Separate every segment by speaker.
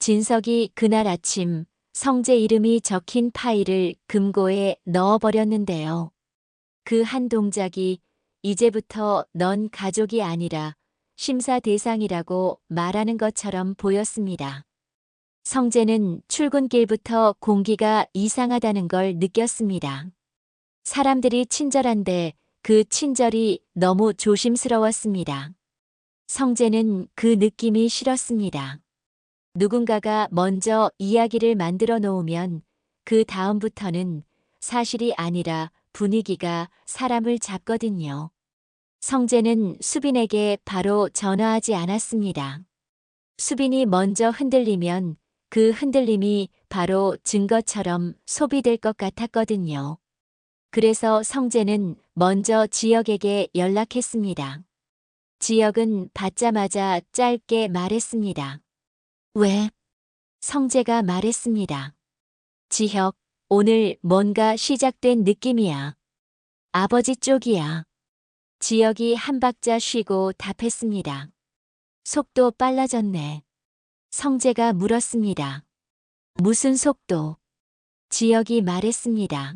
Speaker 1: 진석이 그날 아침 성재 이름이 적힌 파일을 금고에 넣어버렸는데요. 그 한 동작이 이제부터 넌 가족이 아니라 심사 대상이라고 말하는 것처럼 보였습니다. 성재는 출근길부터 공기가 이상하다는 걸 느꼈습니다. 사람들이 친절한데 그 친절이 너무 조심스러웠습니다. 성재는 그 느낌이 싫었습니다. 누군가가 먼저 이야기를 만들어 놓으면 그 다음부터는 사실이 아니라 분위기가 사람을 잡거든요. 성재는 수빈에게 바로 전화하지 않았습니다. 수빈이 먼저 흔들리면 그 흔들림이 바로 증거처럼 소비될 것 같았거든요. 그래서 성재는 먼저 지혁에게 연락했습니다. 지혁은 받자마자 짧게 말했습니다. 왜? 성재가 말했습니다. 지혁, 오늘 뭔가 시작된 느낌이야. 아버지 쪽이야. 지혁이 한 박자 쉬고 답했습니다. 속도 빨라졌네. 성재가 물었습니다. 무슨 속도? 지혁이 말했습니다.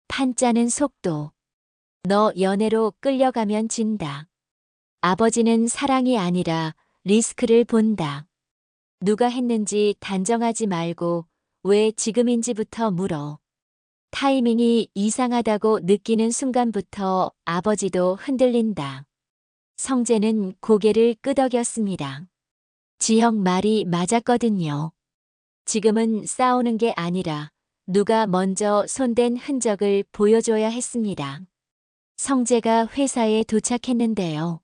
Speaker 1: 판짜는 속도. 너 연애로 끌려가면 진다. 아버지는 사랑이 아니라 리스크를 본다. 누가 했는지 단정하지 말고 왜 지금인지부터 물어. 타이밍이 이상하다고 느끼는 순간부터 아버지도 흔들린다. 성재는 고개를 끄덕였습니다. 지혁 말이 맞았거든요. 지금은 싸우는 게 아니라 누가 먼저 손댄 흔적을 보여줘야 했습니다. 성재가 회사에 도착했는데요.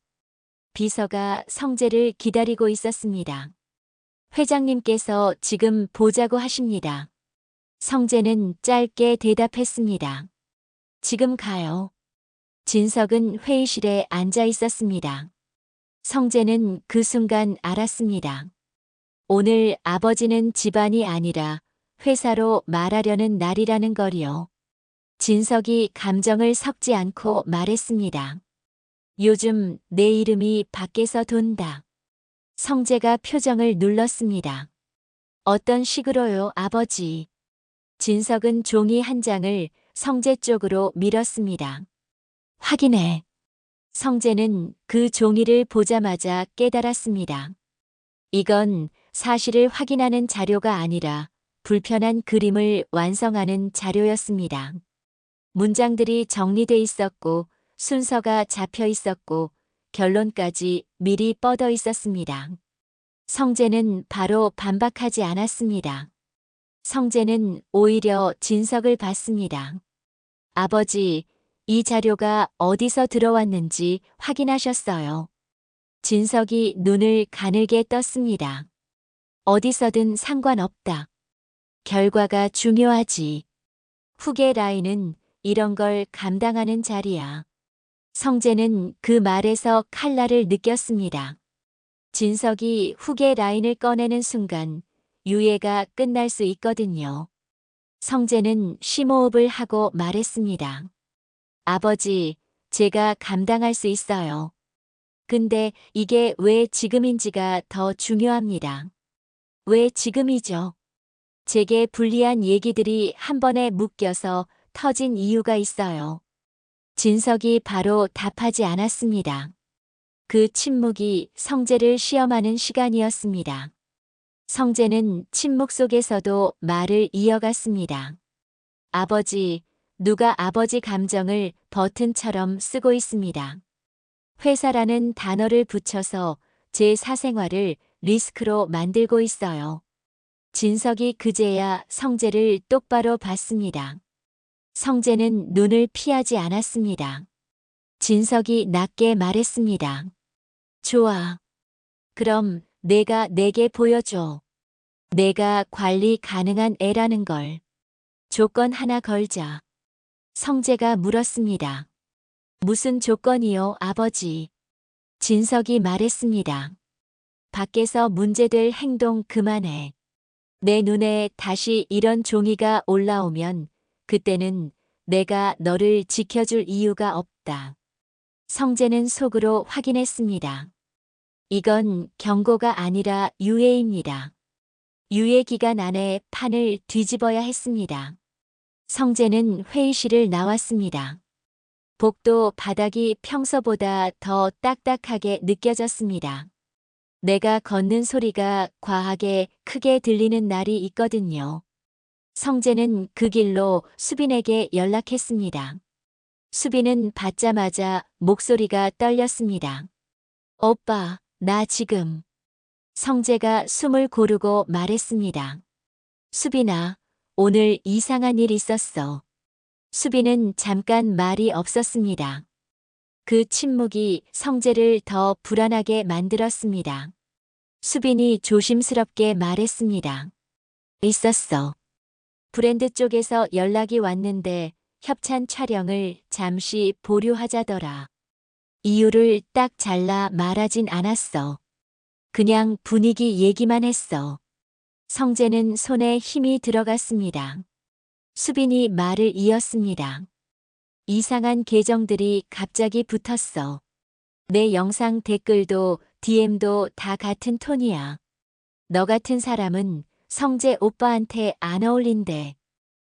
Speaker 1: 비서가 성재를 기다리고 있었습니다. 회장님께서 지금 보자고 하십니다. 성재는 짧게 대답했습니다. 지금 가요. 진석은 회의실에 앉아 있었습니다. 성재는 그 순간 알았습니다. 오늘 아버지는 집안이 아니라 회사로 말하려는 날이라는 걸요. 진석이 감정을 섞지 않고 말했습니다. 요즘 내 이름이 밖에서 돈다. 성재가 표정을 눌렀습니다. 어떤 식으로요, 아버지? 진석은 종이 한 장을 성재 쪽으로 밀었습니다. 확인해. 성재는 그 종이를 보자마자 깨달았습니다. 이건 사실을 확인하는 자료가 아니라 불편한 그림을 완성하는 자료였습니다. 문장들이 정리돼 있었고 순서가 잡혀 있었고 결론까지 미리 뻗어 있었습니다. 성재는 바로 반박하지 않았습니다. 성재는 오히려 진석을 봤습니다. 아버지, 이 자료가 어디서 들어왔는지 확인하셨어요. 진석이 눈을 가늘게 떴습니다. 어디서든 상관없다. 결과가 중요하지. 후계 라인은 이런 걸 감당하는 자리야. 성재는 그 말에서 칼날을 느꼈습니다. 진석이 후계 라인을 꺼내는 순간 유예가 끝날 수 있거든요. 성재는 심호흡을 하고 말했습니다. 아버지, 제가 감당할 수 있어요. 근데 이게 왜 지금인지가 더 중요합니다. 왜 지금이죠? 제게 불리한 얘기들이 한 번에 묶여서 터진 이유가 있어요. 진석이 바로 답하지 않았습니다. 그 침묵이 성재를 시험하는 시간이었습니다. 성재는 침묵 속에서도 말을 이어갔습니다. 아버지, 누가 아버지 감정을 버튼처럼 쓰고 있습니다. 회사라는 단어를 붙여서 제 사생활을 리스크로 만들고 있어요. 진석이 그제야 성재를 똑바로 봤습니다. 성재는 눈을 피하지 않았습니다. 진석이 낮게 말했습니다. 좋아. 그럼 내가 내게 보여줘. 내가 관리 가능한 애라는 걸. 조건 하나 걸자. 성재가 물었습니다. 무슨 조건이요, 아버지? 진석이 말했습니다. 밖에서 문제될 행동 그만해. 내 눈에 다시 이런 종이가 올라오면 그때는 내가 너를 지켜줄 이유가 없다. 성재는 속으로 확인했습니다. 이건 경고가 아니라 유예입니다. 유예 기간 안에 판을 뒤집어야 했습니다. 성재는 회의실을 나왔습니다. 복도 바닥이 평소보다 더 딱딱하게 느껴졌습니다. 내가 걷는 소리가 과하게 크게 들리는 날이 있거든요. 성재는 그 길로 수빈에게 연락했습니다. 수빈은 받자마자 목소리가 떨렸습니다. 오빠, 나 지금. 성재가 숨을 고르고 말했습니다. 수빈아, 오늘 이상한 일 있었어. 수빈은 잠깐 말이 없었습니다. 그 침묵이 성재를 더 불안하게 만들었습니다. 수빈이 조심스럽게 말했습니다. 있었어. 브랜드 쪽에서 연락이 왔는데 협찬 촬영을 잠시 보류하자더라. 이유를 딱 잘라 말하진 않았어. 그냥 분위기 얘기만 했어. 성재는 손에 힘이 들어갔습니다. 수빈이 말을 이었습니다. 이상한 계정들이 갑자기 붙었어. 내 영상 댓글도 DM도 다 같은 톤이야. 너 같은 사람은 성재 오빠한테 안 어울린대.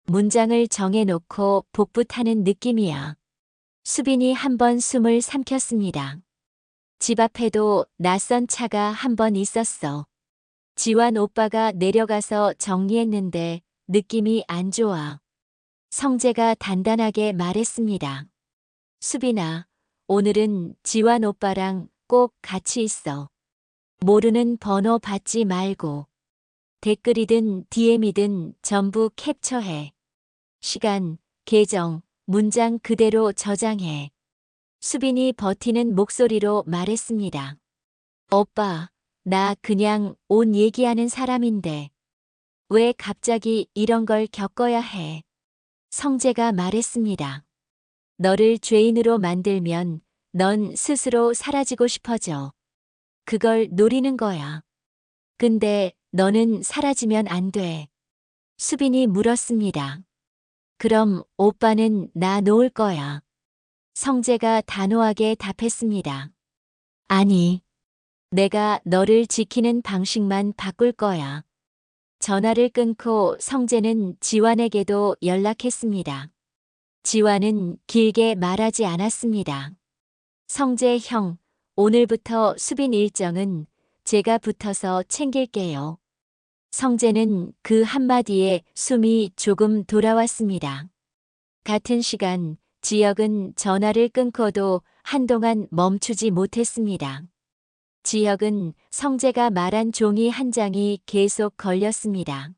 Speaker 1: 문장을 정해놓고 복붙하는 느낌이야. 수빈이 한 번 숨을 삼켰습니다. 집 앞에도 낯선 차가 한 번 있었어. 지완 오빠가 내려가서 정리했는데 느낌이 안 좋아. 성재가 단단하게 말했습니다. 수빈아, 오늘은 지완 오빠랑 꼭 같이 있어. 모르는 번호 받지 말고. 댓글이든 DM이든 전부 캡처해. 시간, 계정, 문장 그대로 저장해. 수빈이 버티는 목소리로 말했습니다. 오빠, 나 그냥 온 얘기하는 사람인데. 왜 갑자기 이런 걸 겪어야 해? 성재가 말했습니다. 너를 죄인으로 만들면 넌 스스로 사라지고 싶어져. 그걸 노리는 거야. 근데 너는 사라지면 안 돼. 수빈이 물었습니다. 그럼 오빠는 나 놓을 거야. 성재가 단호하게 답했습니다. 아니, 내가 너를 지키는 방식만 바꿀 거야. 전화를 끊고 성재는 지완에게도 연락했습니다. 지완은 길게 말하지 않았습니다. 성재 형, 오늘부터 수빈 일정은 제가 붙어서 챙길게요. 성재는 그 한마디에 숨이 조금 돌아왔습니다. 같은 시간 지혁은 전화를 끊고도 한동안 멈추지 못했습니다. 지혁은 성재가 말한 종이 한 장이 계속 걸렸습니다.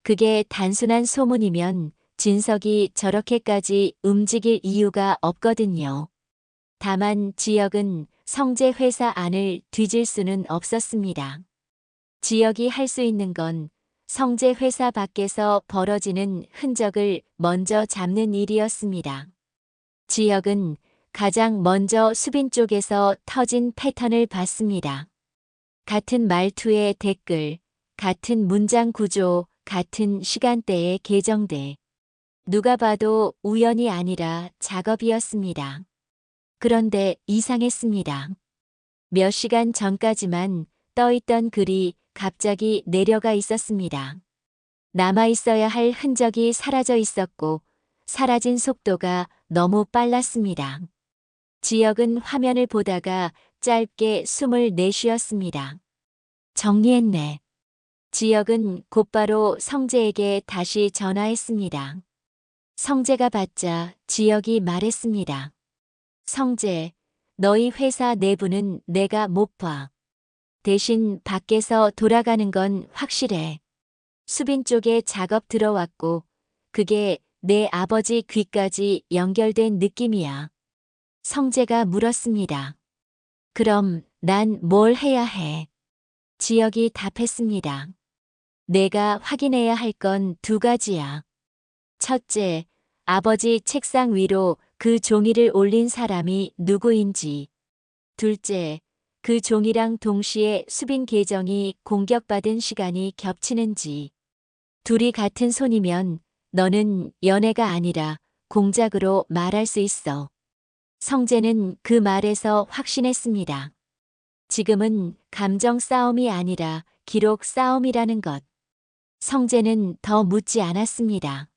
Speaker 1: 그게 단순한 소문이면 진석이 저렇게까지 움직일 이유가 없거든요. 다만 지혁은 성재 회사 안을 뒤질 수는 없었습니다. 지혁이 할 수 있는 건 성재 회사 밖에서 벌어지는 흔적을 먼저 잡는 일이었습니다. 지혁은 가장 먼저 수빈 쪽에서 터진 패턴을 봤습니다. 같은 말투의 댓글, 같은 문장 구조, 같은 시간대의 계정들. 누가 봐도 우연이 아니라 작업이었습니다. 그런데 이상했습니다. 몇 시간 전까지만 떠있던 글이 갑자기 내려가 있었습니다. 남아있어야 할 흔적이 사라져 있었고 사라진 속도가 너무 빨랐습니다. 지혁은 화면을 보다가 짧게 숨을 내쉬었습니다. 정리했네. 지혁은 곧바로 성재에게 다시 전화했습니다. 성재가 받자 지혁이 말했습니다. 성재, 너희 회사 내부는 내가 못 봐. 대신 밖에서 돌아가는 건 확실해. 수빈 쪽에 작업 들어왔고 그게 내 아버지 귀까지 연결된 느낌이야. 성재가 물었습니다. 그럼 난 뭘 해야 해? 지혁이 답했습니다. 내가 확인해야 할 건 두 가지야. 첫째, 아버지 책상 위로 그 종이를 올린 사람이 누구인지. 둘째, 그 종이랑 동시에 수빈 계정이 공격받은 시간이 겹치는지. 둘이 같은 손이면 너는 연애가 아니라 공작으로 말할 수 있어. 성재는 그 말에서 확신했습니다. 지금은 감정 싸움이 아니라 기록 싸움이라는 것. 성재는 더 묻지 않았습니다.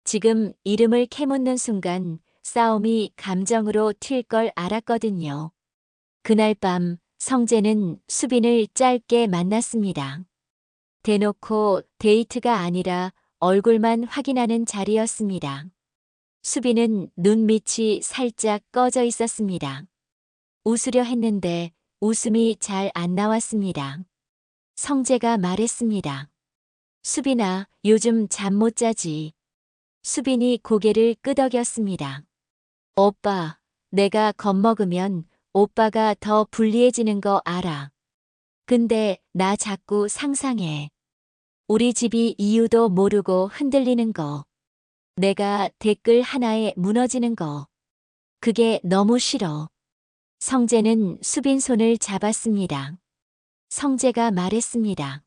Speaker 1: 지금 이름을 캐묻는 순간 싸움이 감정으로 튈 걸 알았거든요. 그날 밤 성재는 수빈을 짧게 만났습니다. 대놓고 데이트가 아니라 얼굴만 확인하는 자리였습니다. 수빈은 눈밑이 살짝 꺼져 있었습니다. 웃으려 했는데 웃음이 잘 안 나왔습니다. 성재가 말했습니다. 수빈아, 요즘 잠 못 자지. 수빈이 고개를 끄덕였습니다. 오빠, 내가 겁먹으면 오빠가 더 불리해지는 거 알아. 근데 나 자꾸 상상해. 우리 집이 이유도 모르고 흔들리는 거. 내가 댓글 하나에 무너지는 거. 그게 너무 싫어. 성재는 수빈 손을 잡았습니다. 성재가 말했습니다.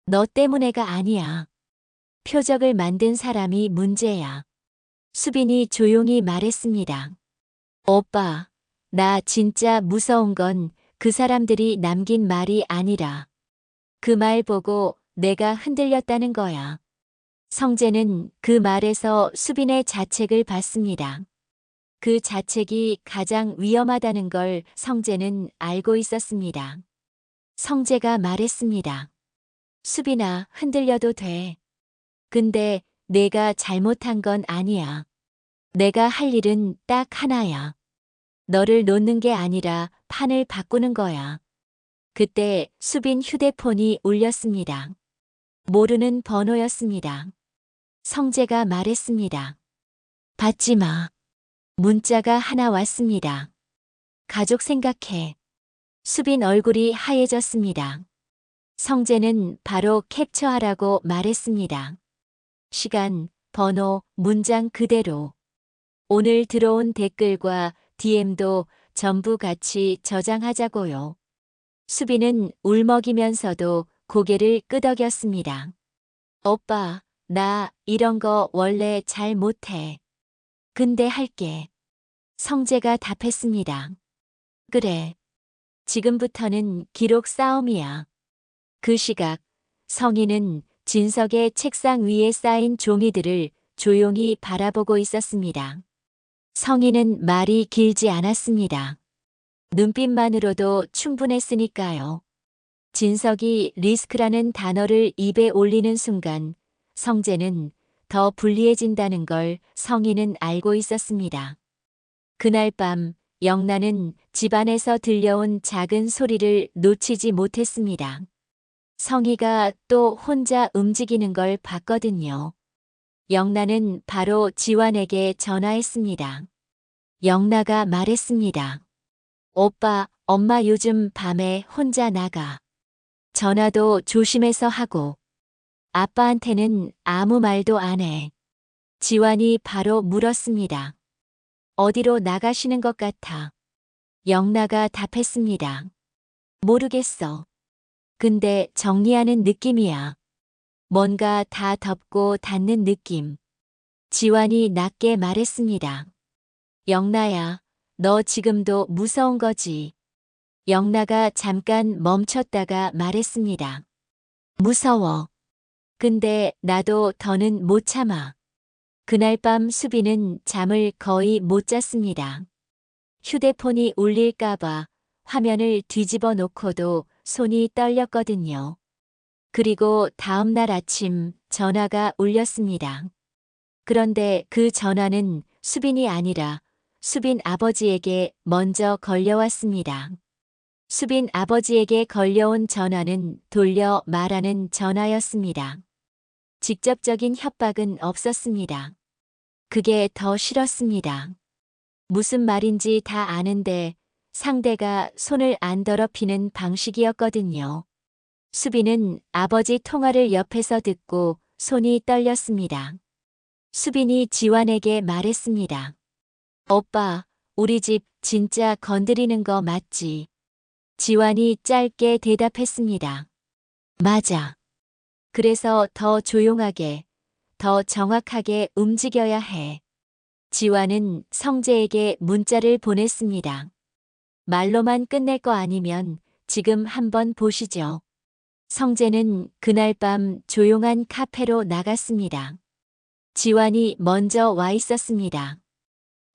Speaker 1: 너 때문에가 아니야. 표적을 만든 사람이 문제야. 수빈이 조용히 말했습니다. 오빠, 나 진짜 무서운 건 그 사람들이 남긴 말이 아니라 그 말 보고 내가 흔들렸다는 거야. 성재는 그 말에서 수빈의 자책을 봤습니다. 그 자책이 가장 위험하다는 걸 성재는 알고 있었습니다. 성재가 말했습니다. 수빈아, 흔들려도 돼. 근데 내가 잘못한 건 아니야. 내가 할 일은 딱 하나야. 너를 놓는 게 아니라 판을 바꾸는 거야. 그때 수빈 휴대폰이 울렸습니다. 모르는 번호였습니다. 성재가 말했습니다. 받지 마. 문자가 하나 왔습니다. 가족 생각해. 수빈 얼굴이 하얘졌습니다. 성재는 바로 캡처하라고 말했습니다. 시간, 번호, 문장 그대로. 오늘 들어온 댓글과 DM도 전부 같이 저장하자고요. 수빈은 울먹이면서도 고개를 끄덕였습니다. 오빠, 나 이런 거 원래 잘 못해. 근데 할게. 성재가 답했습니다. 그래. 지금부터는 기록 싸움이야. 그 시각, 성희는 진석의 책상 위에 쌓인 종이들을 조용히 바라보고 있었습니다. 성희는 말이 길지 않았습니다. 눈빛만으로도 충분했으니까요. 진석이 리스크라는 단어를 입에 올리는 순간 성재는 더 불리해진다는 걸 성희는 알고 있었습니다. 그날 밤 영란은 집안에서 들려온 작은 소리를 놓치지 못했습니다. 성희가 또 혼자 움직이는 걸 봤거든요. 영란은 바로 지환에게 전화했습니다. 영라가 말했습니다. 오빠, 엄마 요즘 밤에 혼자 나가. 전화도 조심해서 하고. 아빠한테는 아무 말도 안 해. 지환이 바로 물었습니다. 어디로 나가시는 것 같아? 영라가 답했습니다. 모르겠어. 근데 정리하는 느낌이야. 뭔가 다 덮고 닫는 느낌. 지환이 낮게 말했습니다. 영라야, 너 지금도 무서운 거지. 영라가 잠깐 멈췄다가 말했습니다. 무서워. 근데 나도 더는 못 참아. 그날 밤 수빈은 잠을 거의 못 잤습니다. 휴대폰이 울릴까봐 화면을 뒤집어 놓고도 손이 떨렸거든요. 그리고 다음 날 아침 전화가 울렸습니다. 그런데 그 전화는 수빈이 아니라 수빈 아버지에게 먼저 걸려왔습니다. 수빈 아버지에게 걸려온 전화는 돌려 말하는 전화였습니다. 직접적인 협박은 없었습니다. 그게 더 싫었습니다. 무슨 말인지 다 아는데 상대가 손을 안 더럽히는 방식이었거든요. 수빈은 아버지 통화를 옆에서 듣고 손이 떨렸습니다. 수빈이 지환에게 말했습니다. 오빠, 우리 집 진짜 건드리는 거 맞지? 지환이 짧게 대답했습니다. 맞아. 그래서 더 조용하게, 더 정확하게 움직여야 해. 지환은 성재에게 문자를 보냈습니다. 말로만 끝낼 거 아니면 지금 한번 보시죠. 성재는 그날 밤 조용한 카페로 나갔습니다. 지환이 먼저 와 있었습니다.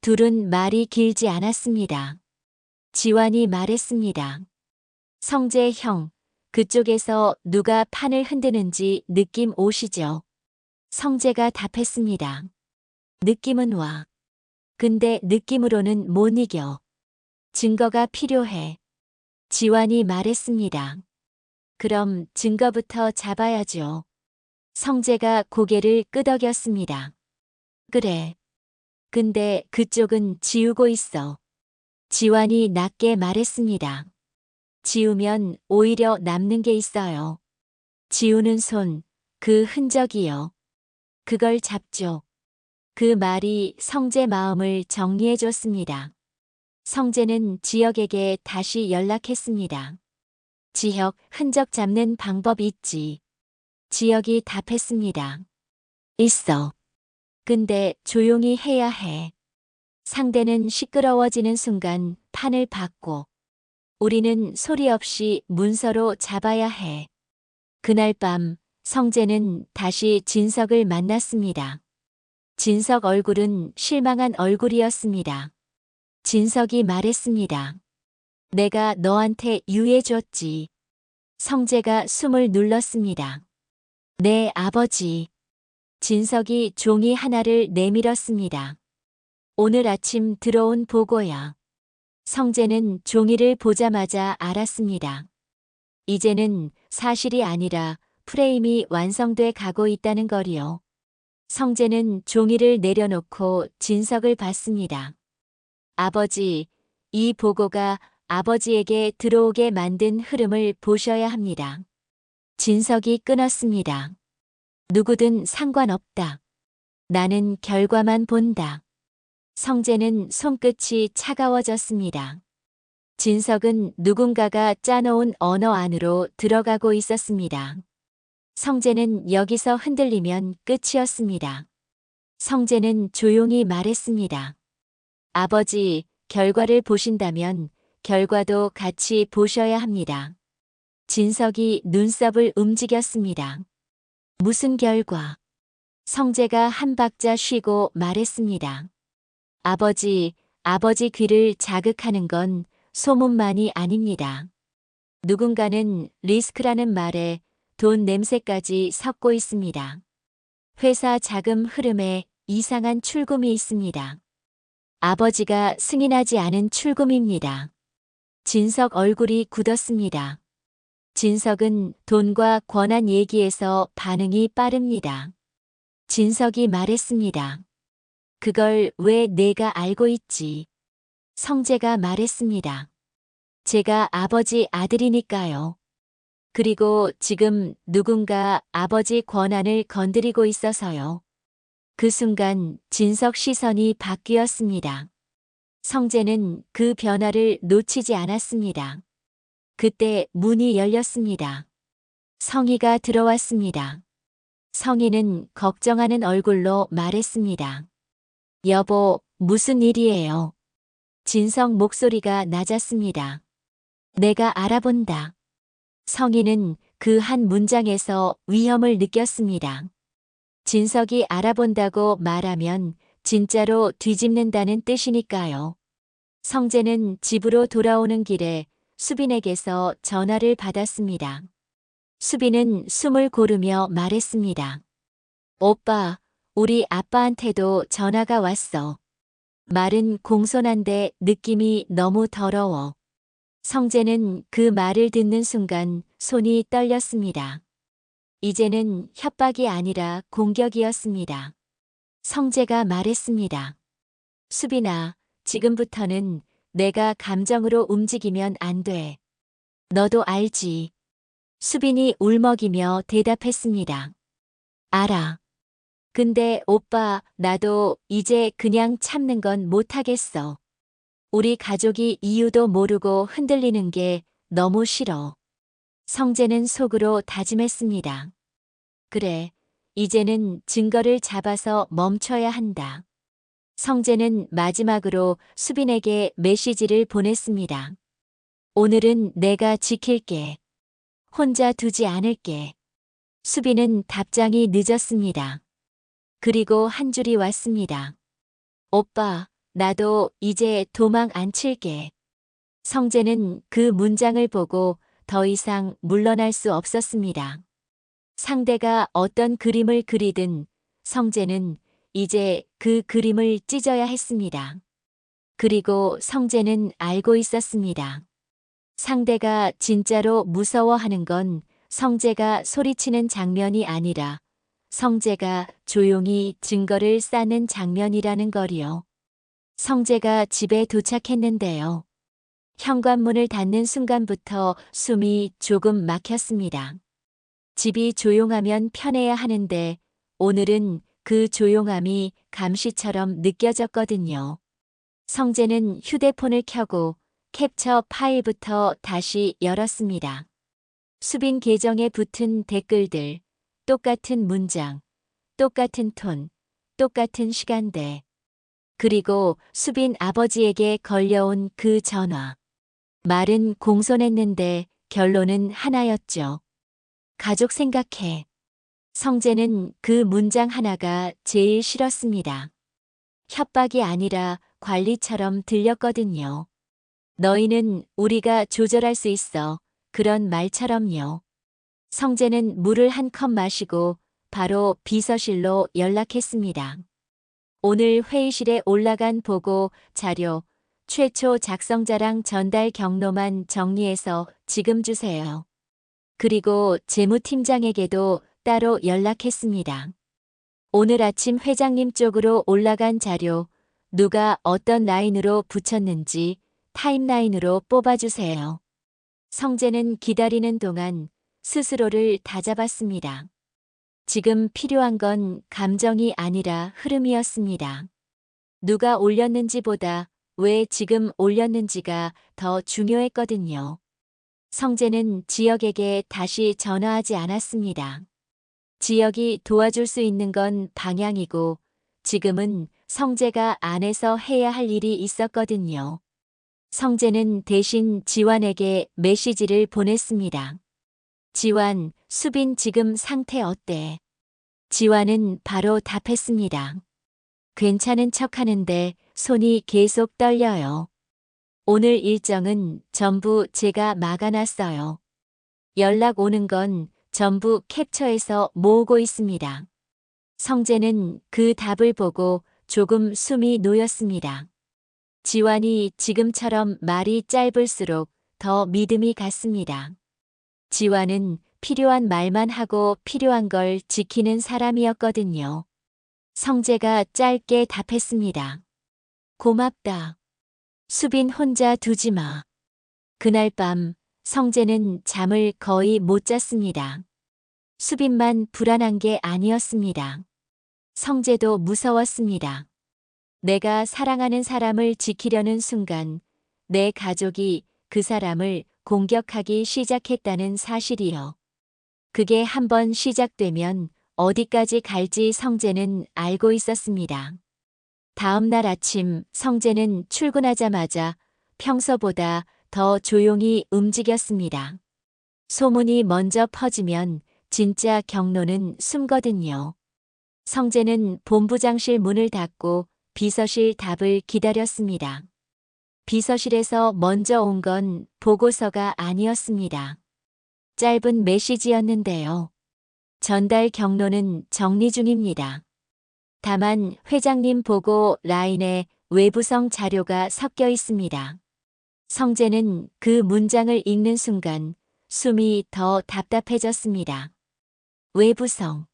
Speaker 1: 둘은 말이 길지 않았습니다. 지환이 말했습니다. 성재 형, 그쪽에서 누가 판을 흔드는지 느낌 오시죠? 성재가 답했습니다. 느낌은 와. 근데 느낌으로는 못 이겨. 증거가 필요해. 지환이 말했습니다. 그럼 증거부터 잡아야죠. 성재가 고개를 끄덕였습니다. 그래. 근데 그쪽은 지우고 있어. 지환이 낮게 말했습니다. 지우면 오히려 남는 게 있어요. 지우는 손, 그 흔적이요. 그걸 잡죠. 그 말이 성재 마음을 정리해 줬습니다. 성재는 지혁에게 다시 연락했습니다. 지혁, 흔적 잡는 방법 있지? 지혁이 답했습니다. 있어. 근데 조용히 해야 해. 상대는 시끄러워지는 순간 판을 받고 우리는 소리 없이 문서로 잡아야 해. 그날 밤 성재는 다시 진석을 만났습니다. 진석 얼굴은 실망한 얼굴이었습니다. 진석이 말했습니다. 내가 너한테 유해줬지. 성재가 숨을 눌렀습니다. 내 아버지. 진석이 종이 하나를 내밀었습니다. 오늘 아침 들어온 보고야. 성재는 종이를 보자마자 알았습니다. 이제는 사실이 아니라 프레임이 완성돼 가고 있다는 거리요. 성재는 종이를 내려놓고 진석을 봤습니다. 아버지, 이 보고가 아버지에게 들어오게 만든 흐름을 보셔야 합니다. 진석이 끊었습니다. 누구든 상관없다. 나는 결과만 본다. 성재는 손끝이 차가워졌습니다. 진석은 누군가가 짜놓은 언어 안으로 들어가고 있었습니다. 성재는 여기서 흔들리면 끝이었습니다. 성재는 조용히 말했습니다. 아버지, 결과를 보신다면 결과도 같이 보셔야 합니다. 진석이 눈썹을 움직였습니다. 무슨 결과? 성재가 한 박자 쉬고 말했습니다. 아버지 귀를 자극하는 건 소문만이 아닙니다. 누군가는 리스크라는 말에 돈 냄새까지 섞고 있습니다. 회사 자금 흐름에 이상한 출금이 있습니다. 아버지가 승인하지 않은 출금입니다. 진석 얼굴이 굳었습니다. 진석은 돈과 권한 얘기에서 반응이 빠릅니다. 진석이 말했습니다. 그걸 왜 내가 알고 있지? 성재가 말했습니다. 제가 아버지 아들이니까요. 그리고 지금 누군가 아버지 권한을 건드리고 있어서요. 그 순간 진석 시선이 바뀌었습니다. 성재는 그 변화를 놓치지 않았습니다. 그때 문이 열렸습니다. 성희가 들어왔습니다. 성희는 걱정하는 얼굴로 말했습니다. 여보, 무슨 일이에요? 진석 목소리가 낮았습니다. 내가 알아본다. 성희는 그 한 문장에서 위험을 느꼈습니다. 진석이 알아본다고 말하면 진짜로 뒤집는다는 뜻이니까요. 성재는 집으로 돌아오는 길에 수빈에게서 전화를 받았습니다. 수빈은 숨을 고르며 말했습니다. 오빠, 우리 아빠한테도 전화가 왔어. 말은 공손한데 느낌이 너무 더러워. 성재는 그 말을 듣는 순간 손이 떨렸습니다. 이제는 협박이 아니라 공격이었습니다. 성재가 말했습니다. 수빈아, 지금부터는 내가 감정으로 움직이면 안 돼. 너도 알지. 수빈이 울먹이며 대답했습니다. 알아. 근데 오빠, 나도 이제 그냥 참는 건 못하겠어. 우리 가족이 이유도 모르고 흔들리는 게 너무 싫어. 성재는 속으로 다짐했습니다. 그래, 이제는 증거를 잡아서 멈춰야 한다. 성재는 마지막으로 수빈에게 메시지를 보냈습니다. 오늘은 내가 지킬게. 혼자 두지 않을게. 수빈은 답장이 늦었습니다. 그리고 한 줄이 왔습니다. 오빠, 나도 이제 도망 안 칠게. 성재는 그 문장을 보고 더 이상 물러날 수 없었습니다. 상대가 어떤 그림을 그리든 성재는 이제 그 그림을 찢어야 했습니다. 그리고 성재는 알고 있었습니다. 상대가 진짜로 무서워하는 건 성재가 소리치는 장면이 아니라 성재가 조용히 증거를 쌓는 장면이라는 거리요. 성재가 집에 도착했는데요. 현관문을 닫는 순간부터 숨이 조금 막혔습니다. 집이 조용하면 편해야 하는데 오늘은 그 조용함이 감시처럼 느껴졌거든요. 성재는 휴대폰을 켜고 캡처 파일부터 다시 열었습니다. 수빈 계정에 붙은 댓글들, 똑같은 문장, 똑같은 톤, 똑같은 시간대. 그리고 수빈 아버지에게 걸려온 그 전화. 말은 공손했는데 결론은 하나였죠. 가족 생각해. 성재는 그 문장 하나가 제일 싫었습니다. 협박이 아니라 관리처럼 들렸거든요. 너희는 우리가 조절할 수 있어. 그런 말처럼요. 성재는 물을 한 컵 마시고 바로 비서실로 연락했습니다. 오늘 회의실에 올라간 보고 자료, 최초 작성자랑 전달 경로만 정리해서 지금 주세요. 그리고 재무팀장에게도 따로 연락했습니다. 오늘 아침 회장님 쪽으로 올라간 자료, 누가 어떤 라인으로 붙였는지 타임라인으로 뽑아주세요. 성재는 기다리는 동안 스스로를 다잡았습니다. 지금 필요한 건 감정이 아니라 흐름이었습니다. 누가 올렸는지보다 왜 지금 올렸는지가 더 중요했거든요. 성재는 지역에게 다시 전화하지 않았습니다. 지역이 도와줄 수 있는 건 방향이고 지금은 성재가 안에서 해야 할 일이 있었거든요. 성재는 대신 지환에게 메시지를 보냈습니다. 지환, 수빈 지금 상태 어때? 지환은 바로 답했습니다. 괜찮은 척 하는데 손이 계속 떨려요. 오늘 일정은 전부 제가 막아놨어요. 연락 오는 건 전부 캡처해서 모으고 있습니다. 성재는 그 답을 보고 조금 숨이 놓였습니다. 지환이 지금처럼 말이 짧을수록 더 믿음이 갔습니다. 지환은 필요한 말만 하고 필요한 걸 지키는 사람이었거든요. 성재가 짧게 답했습니다. 고맙다. 수빈 혼자 두지 마. 그날 밤 성재는 잠을 거의 못 잤습니다. 수빈만 불안한 게 아니었습니다. 성재도 무서웠습니다. 내가 사랑하는 사람을 지키려는 순간 내 가족이 그 사람을 공격하기 시작했다는 사실이요. 그게 한번 시작되면 어디까지 갈지 성재는 알고 있었습니다. 다음 날 아침 성재는 출근하자마자 평소보다 더 조용히 움직였습니다. 소문이 먼저 퍼지면 진짜 경로는 숨거든요. 성재는 본부장실 문을 닫고 비서실 답을 기다렸습니다. 비서실에서 먼저 온 건 보고서가 아니었습니다. 짧은 메시지였는데요. 전달 경로는 정리 중입니다. 다만 회장님 보고 라인에 외부성 자료가 섞여 있습니다. 성재는 그 문장을 읽는 순간 숨이 더 답답해졌습니다. 외부성.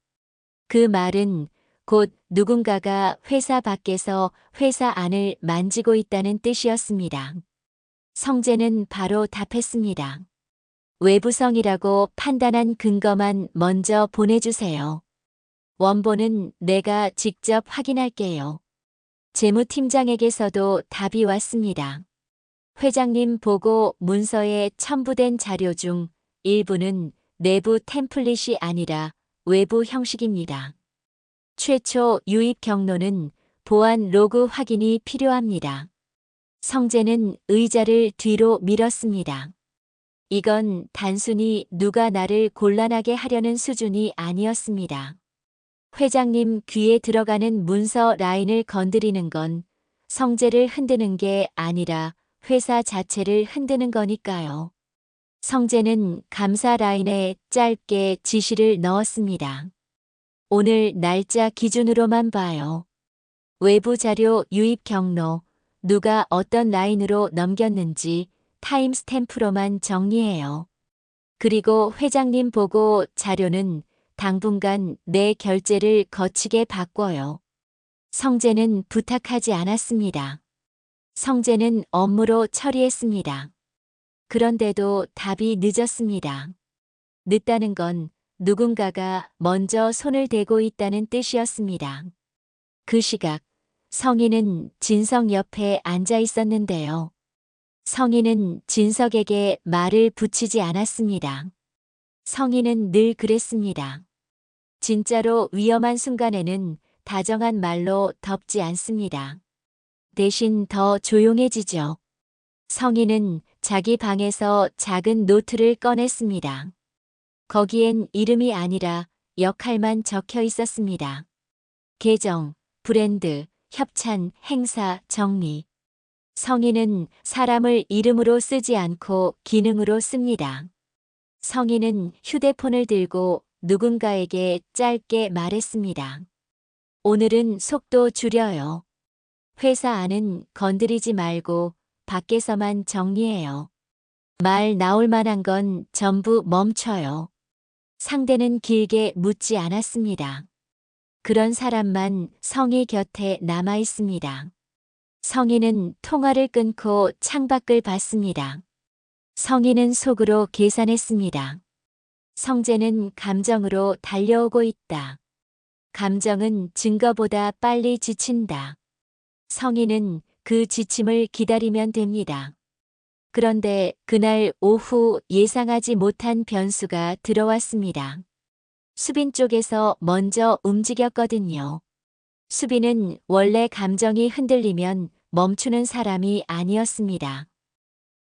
Speaker 1: 그 말은 곧 누군가가 회사 밖에서 회사 안을 만지고 있다는 뜻이었습니다. 성재는 바로 답했습니다. 외부성이라고 판단한 근거만 먼저 보내주세요. 원본은 내가 직접 확인할게요. 재무팀장에게서도 답이 왔습니다. 회장님 보고 문서에 첨부된 자료 중 일부는 내부 템플릿이 아니라 외부 형식입니다. 최초 유입 경로는 보안 로그 확인이 필요합니다. 성재는 의자를 뒤로 밀었습니다. 이건 단순히 누가 나를 곤란하게 하려는 수준이 아니었습니다. 회장님 귀에 들어가는 문서 라인을 건드리는 건 성재를 흔드는 게 아니라 회사 자체를 흔드는 거니까요. 성재는 감사 라인에 짧게 지시를 넣었습니다. 오늘 날짜 기준으로만 봐요. 외부 자료 유입 경로, 누가 어떤 라인으로 넘겼는지 타임스탬프로만 정리해요. 그리고 회장님 보고 자료는 당분간 내 결제를 거치게 바꿔요. 성재는 부탁하지 않았습니다. 성재는 업무로 처리했습니다. 그런데도 답이 늦었습니다. 늦다는 건 누군가가 먼저 손을 대고 있다는 뜻이었습니다. 그 시각, 성희는 진석 옆에 앉아 있었는데요. 성희는 진석에게 말을 붙이지 않았습니다. 성희는 늘 그랬습니다. 진짜로 위험한 순간에는 다정한 말로 덮지 않습니다. 대신 더 조용해지죠. 성희는 자기 방에서 작은 노트를 꺼냈습니다. 거기엔 이름이 아니라 역할만 적혀 있었습니다. 계정, 브랜드, 협찬, 행사, 정리. 성희는 사람을 이름으로 쓰지 않고 기능으로 씁니다. 성희는 휴대폰을 들고 누군가에게 짧게 말했습니다. 오늘은 속도 줄여요. 회사 안은 건드리지 말고 밖에서만 정리해요. 말 나올 만한 건 전부 멈춰요. 상대는 길게 묻지 않았습니다. 그런 사람만 성희 곁에 남아 있습니다. 성희는 통화를 끊고 창밖을 봤습니다. 성희는 속으로 계산했습니다. 성재는 감정으로 달려오고 있다. 감정은 증거보다 빨리 지친다. 성희는 그 지침을 기다리면 됩니다. 그런데 그날 오후 예상하지 못한 변수가 들어왔습니다. 수빈 쪽에서 먼저 움직였거든요. 수빈은 원래 감정이 흔들리면 멈추는 사람이 아니었습니다.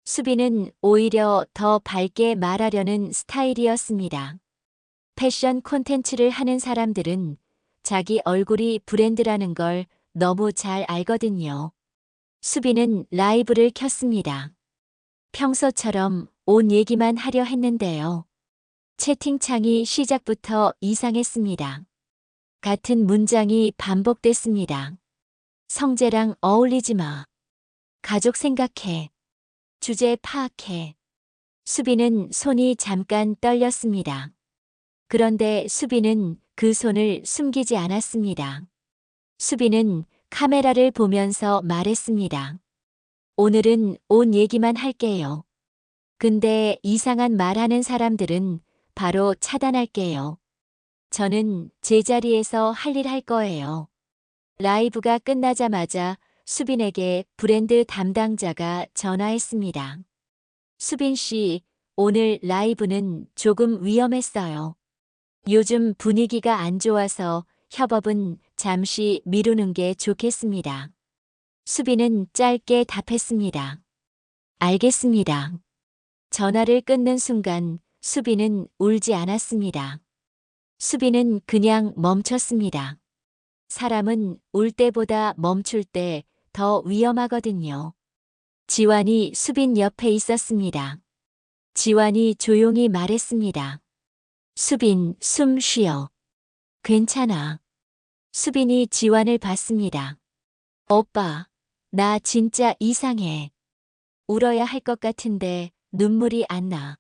Speaker 1: 수빈은 오히려 더 밝게 말하려는 스타일이었습니다. 패션 콘텐츠를 하는 사람들은 자기 얼굴이 브랜드라는 걸 너무 잘 알거든요. 수빈은 라이브를 켰습니다. 평소처럼 온 얘기만 하려 했는데요. 채팅창이 시작부터 이상했습니다. 같은 문장이 반복됐습니다. 성재랑 어울리지 마. 가족 생각해. 주제 파악해. 수빈은 손이 잠깐 떨렸습니다. 그런데 수빈은 그 손을 숨기지 않았습니다. 수빈은 카메라를 보면서 말했습니다. 오늘은 온 얘기만 할게요. 근데 이상한 말하는 사람들은 바로 차단할게요. 저는 제자리에서 할 일 할 거예요. 라이브가 끝나자마자 수빈에게 브랜드 담당자가 전화했습니다. 수빈 씨, 오늘 라이브는 조금 위험했어요. 요즘 분위기가 안 좋아서 협업은 잠시 미루는 게 좋겠습니다. 수빈은 짧게 답했습니다. 알겠습니다. 전화를 끊는 순간 수빈은 울지 않았습니다. 수빈은 그냥 멈췄습니다. 사람은 울 때보다 멈출 때 더 위험하거든요. 지환이 수빈 옆에 있었습니다. 지환이 조용히 말했습니다. 수빈, 숨 쉬어. 괜찮아. 수빈이 지환을 봤습니다. 오빠, 나 진짜 이상해. 울어야 할 것 같은데 눈물이 안 나.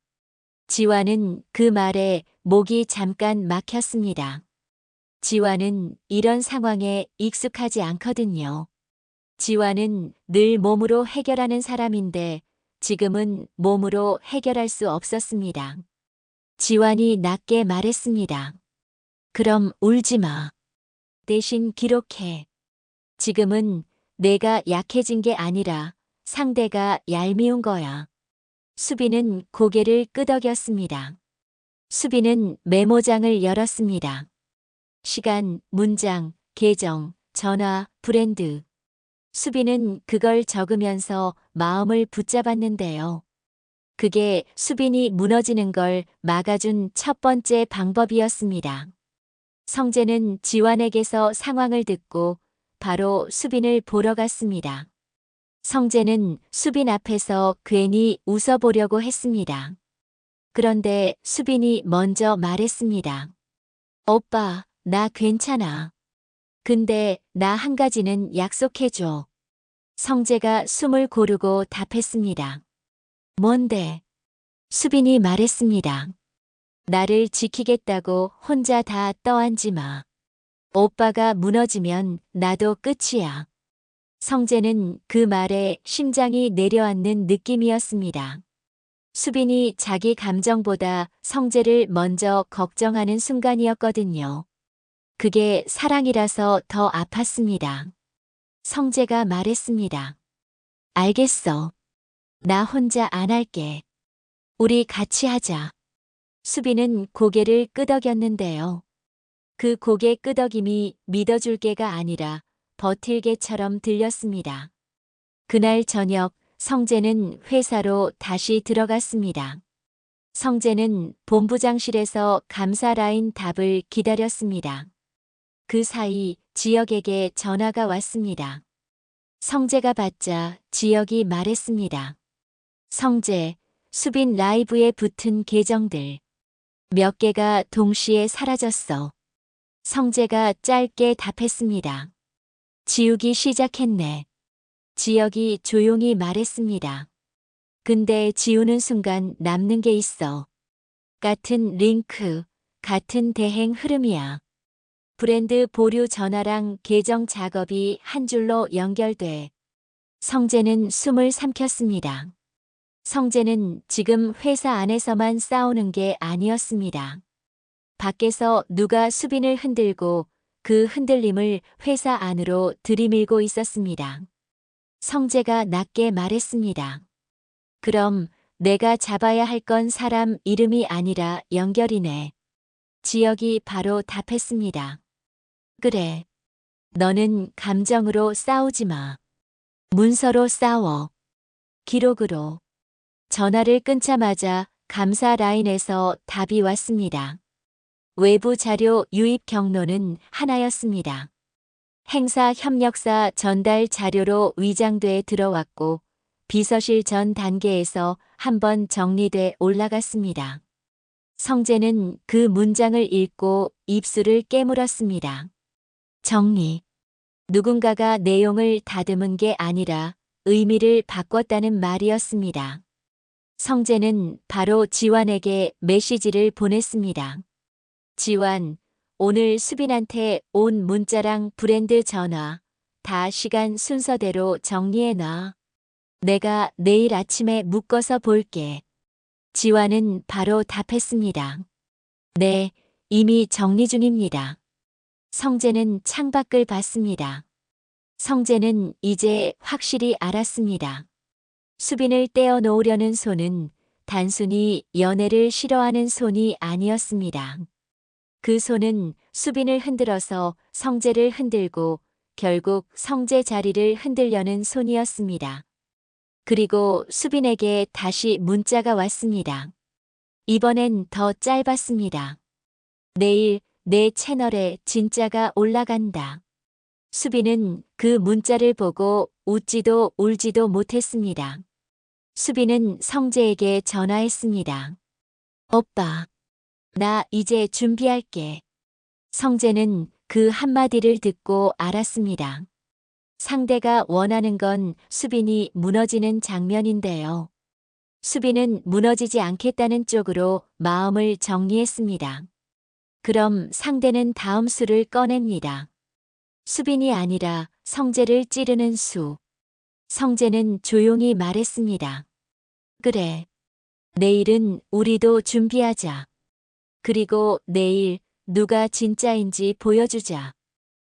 Speaker 1: 지환은 그 말에 목이 잠깐 막혔습니다. 지환은 이런 상황에 익숙하지 않거든요. 지환은 늘 몸으로 해결하는 사람인데 지금은 몸으로 해결할 수 없었습니다. 지환이 낮게 말했습니다. 그럼 울지 마. 대신 기록해. 지금은 내가 약해진 게 아니라 상대가 얄미운 거야. 수빈은 고개를 끄덕였습니다. 수빈은 메모장을 열었습니다. 시간, 문장, 계정, 전화, 브랜드. 수빈은 그걸 적으면서 마음을 붙잡았는데요. 그게 수빈이 무너지는 걸 막아준 첫 번째 방법이었습니다. 성재는 지환에게서 상황을 듣고 바로 수빈을 보러 갔습니다. 성재는 수빈 앞에서 괜히 웃어보려고 했습니다. 그런데 수빈이 먼저 말했습니다. 오빠, 나 괜찮아. 근데 나 한 가지는 약속해줘. 성재가 숨을 고르고 답했습니다. 뭔데? 수빈이 말했습니다. 나를 지키겠다고 혼자 다 떠안지 마. 오빠가 무너지면 나도 끝이야. 성재는 그 말에 심장이 내려앉는 느낌이었습니다. 수빈이 자기 감정보다 성재를 먼저 걱정하는 순간이었거든요. 그게 사랑이라서 더 아팠습니다. 성재가 말했습니다. 알겠어. 나 혼자 안 할게. 우리 같이 하자. 수빈은 고개를 끄덕였는데요. 그 고개 끄덕임이 믿어줄게가 아니라 버틸게처럼 들렸습니다. 그날 저녁 성재는 회사로 다시 들어갔습니다. 성재는 본부장실에서 감사 라인 답을 기다렸습니다. 그 사이 지역에게 전화가 왔습니다. 성재가 받자 지역이 말했습니다. 성재, 수빈 라이브에 붙은 계정들 몇 개가 동시에 사라졌어. 성재가 짧게 답했습니다. 지우기 시작했네. 지역이 조용히 말했습니다. 근데 지우는 순간 남는 게 있어. 같은 링크, 같은 대행 흐름이야. 브랜드 보류 전화랑 계정 작업이 한 줄로 연결돼. 성재는 숨을 삼켰습니다. 성재는 지금 회사 안에서만 싸우는 게 아니었습니다. 밖에서 누가 수빈을 흔들고 그 흔들림을 회사 안으로 들이밀고 있었습니다. 성재가 낮게 말했습니다. 그럼 내가 잡아야 할 건 사람 이름이 아니라 연결이네. 지역이 바로 답했습니다. 그래. 너는 감정으로 싸우지 마. 문서로 싸워. 기록으로. 전화를 끊자마자 감사 라인에서 답이 왔습니다. 외부 자료 유입 경로는 하나였습니다. 행사 협력사 전달 자료로 위장돼 들어왔고 비서실 전 단계에서 한번 정리돼 올라갔습니다. 성재는 그 문장을 읽고 입술을 깨물었습니다. 정리. 누군가가 내용을 다듬은 게 아니라 의미를 바꿨다는 말이었습니다. 성재는 바로 지환에게 메시지를 보냈습니다. 지환, 오늘 수빈한테 온 문자랑 브랜드 전화 다 시간 순서대로 정리해놔. 내가 내일 아침에 묶어서 볼게. 지환은 바로 답했습니다. 네, 이미 정리 중입니다. 성재는 창밖을 봤습니다. 성재는 이제 확실히 알았습니다. 수빈을 떼어놓으려는 손은 단순히 연애를 싫어하는 손이 아니었습니다. 그 손은 수빈을 흔들어서 성재를 흔들고 결국 성재 자리를 흔들려는 손이었습니다. 그리고 수빈에게 다시 문자가 왔습니다. 이번엔 더 짧았습니다. 내일 내 채널에 진짜가 올라간다. 수빈은 그 문자를 보고 웃지도 울지도 못했습니다. 수빈은 성재에게 전화했습니다. 오빠, 나 이제 준비할게. 성재는 그 한마디를 듣고 알았습니다. 상대가 원하는 건 수빈이 무너지는 장면인데요. 수빈은 무너지지 않겠다는 쪽으로 마음을 정리했습니다. 그럼 상대는 다음 수를 꺼냅니다. 수빈이 아니라 성재를 찌르는 수. 성재는 조용히 말했습니다. 그래. 내일은 우리도 준비하자. 그리고 내일 누가 진짜인지 보여주자.